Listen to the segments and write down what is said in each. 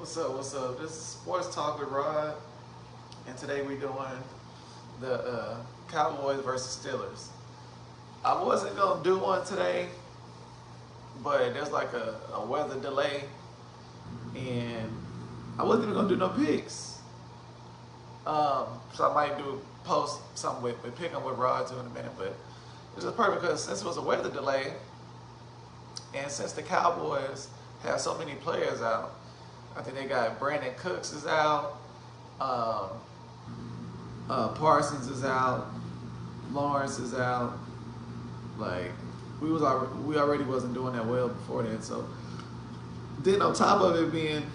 What's up? What's up? This is Sports Talk with Rod, and today we're doing the Cowboys versus Steelers. I wasn't gonna do one today, but there's like a weather delay, and I wasn't even gonna do no picks. So I might do post something with picking with Rod too in a minute, but it's just perfect because since it was a weather delay, and since the Cowboys have so many players out. I think they got Brandon Cooks is out, Parsons is out, Lawrence is out. Like we already wasn't doing that well before that. So then on top of it being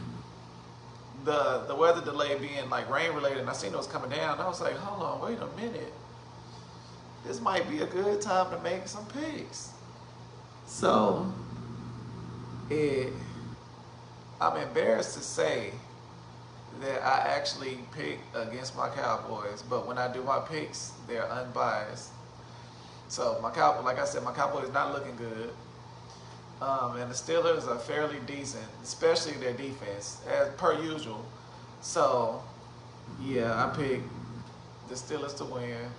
the weather delay being like rain related, and I seen those coming down, I was like, hold on, wait a minute, this might be a good time to make some picks. So I'm embarrassed to say that I actually pick against my Cowboys, but when I do my picks, they're unbiased. So like I said, my Cowboys not looking good, and the Steelers are fairly decent, especially their defense, as per usual. So yeah, I pick the Steelers to win.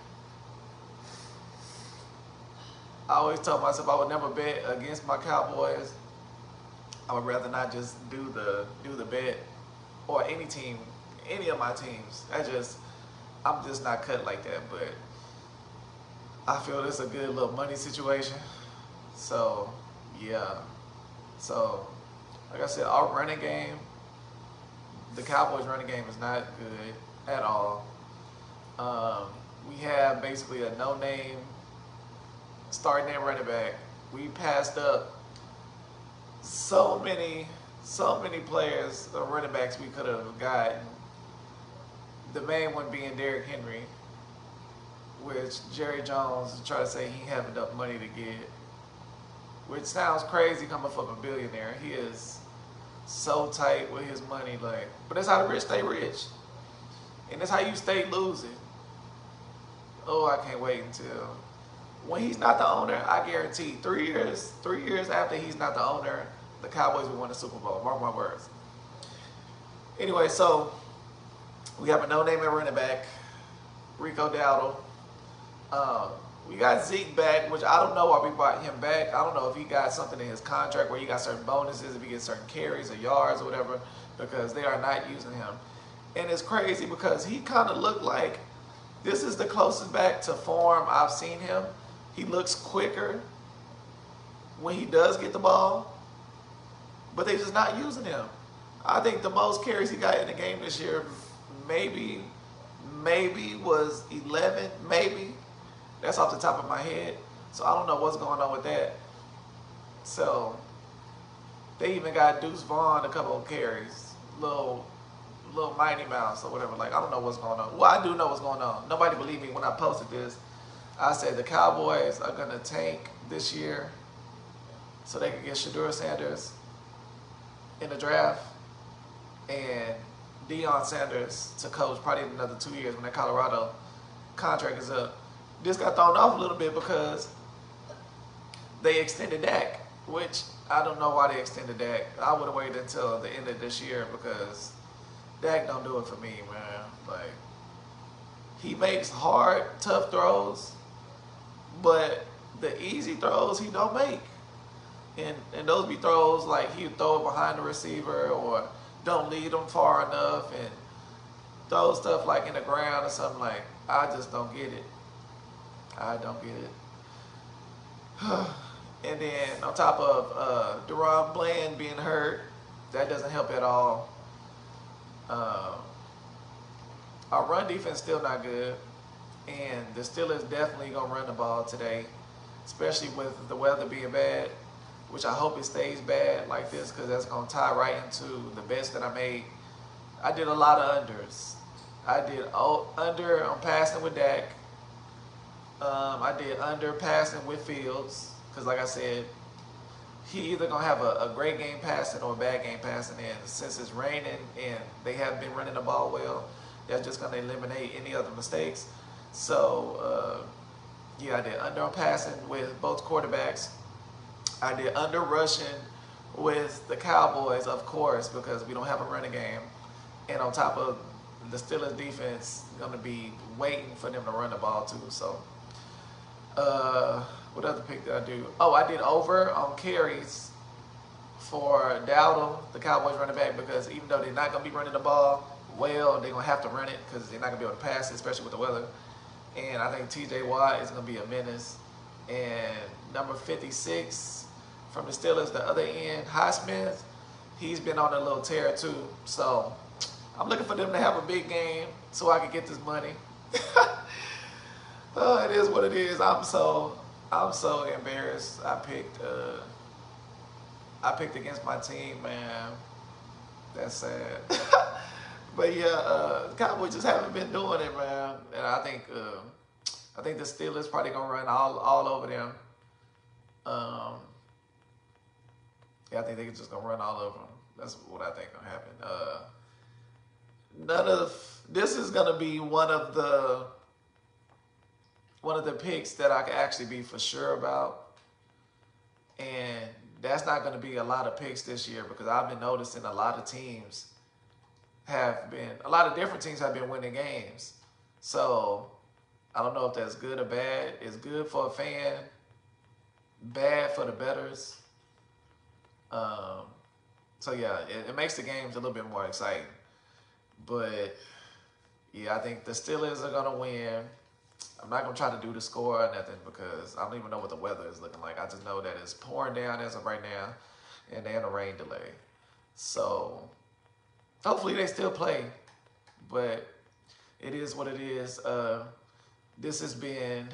I always told myself I would never bet against my Cowboys. I would rather not just do the bet or any team, any of my teams. I'm just not cut like that. But I feel this is a good little money situation. So yeah. So like I said, our running game, the Cowboys running game is not good at all. We have basically a no-name starting at running back. We passed up so many players, running backs we could have gotten. The main one being Derrick Henry, which Jerry Jones tried to say he have enough money to get, which sounds crazy coming from a billionaire. He is so tight with his money, like, but that's how the rich stay rich, and that's how you stay losing. Oh, I can't wait until when he's not the owner. I guarantee 3 years after he's not the owner, the Cowboys will win the Super Bowl. Mark my words. Anyway, so we have a no-name at running back, Rico Dowdle. We got Zeke back, which I don't know why we brought him back. I don't know if he got something in his contract where he got certain bonuses, if he gets certain carries or yards or whatever, because they are not using him. And it's crazy because he kind of looked like this is the closest back to form I've seen him. He looks quicker when he does get the ball, but they're just not using him. I think the most carries he got in the game this year maybe was 11, maybe. That's off the top of my head. So I don't know what's going on with that. So they even got Deuce Vaughn a couple of carries, little Mighty Mouse or whatever. Like, I don't know what's going on. Well, I do know what's going on. Nobody believed me when I posted this. I said the Cowboys are going to tank this year so they can get Shedeur Sanders in the draft and Deion Sanders to coach probably in another 2 years when that Colorado contract is up. This got thrown off a little bit because they extended Dak, which I don't know why they extended Dak. I would have waited until the end of this year because Dak don't do it for me, man. Like, he makes hard, tough throws, but the easy throws he don't make. And those be throws like he throw it behind the receiver or don't lead them far enough and throw stuff like in the ground or something. Like, I just don't get it. I don't get it. And then on top of Deron Bland being hurt, that doesn't help at all. Our run defense still not good, and the Steelers definitely gonna run the ball today, especially with the weather being bad, which I hope it stays bad like this because that's gonna tie right into the bets that I made. I did a lot of unders. I did under on passing with Dak. I did under passing with Fields because, like I said, he either gonna have a great game passing or a bad game passing. And since it's raining and they have been running the ball well, that's just gonna eliminate any other mistakes. So yeah, I did under on passing with both quarterbacks. I did under rushing with the Cowboys, of course, because we don't have a running game. And on top of the Steelers defense going to be waiting for them to run the ball too. So, what other pick did I do? Oh, I did over on carries for Dowdle, the Cowboys running back, because even though they're not going to be running the ball well, they're going to have to run it because they're not going to be able to pass it, especially with the weather. And I think TJ Watt is going to be a menace. And number 56 from the Steelers, the other end, Highsmith, he's been on a little tear too. So I'm looking for them to have a big game so I can get this money. Oh, it is what it is. I'm so embarrassed. I picked against my team, man. That's sad. But yeah, Cowboys just haven't been doing it, man. And I think the Steelers probably gonna run all over them. Yeah, I think they're just gonna run all over them. That's what I think gonna happen. This is gonna be one of the picks that I can actually be for sure about, and that's not gonna be a lot of picks this year because I've been noticing a lot of different teams have been winning games. So I don't know if that's good or bad. It's good for a fan, bad for the bettors. So yeah, it makes the games a little bit more exciting. But yeah, I think the Steelers are gonna win. I'm not gonna try to do the score or nothing because I don't even know what the weather is looking like. I just know that it's pouring down as of right now, and they're in a rain delay. So hopefully they still play, but it is what it is. This has been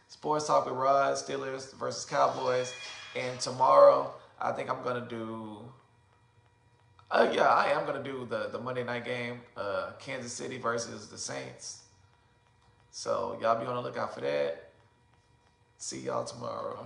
Sports Talk with Rod, Steelers versus Cowboys. And tomorrow, I think I'm going to do, I am going to do the Monday night game, Kansas City versus the Saints. So y'all be on the lookout for that. See y'all tomorrow.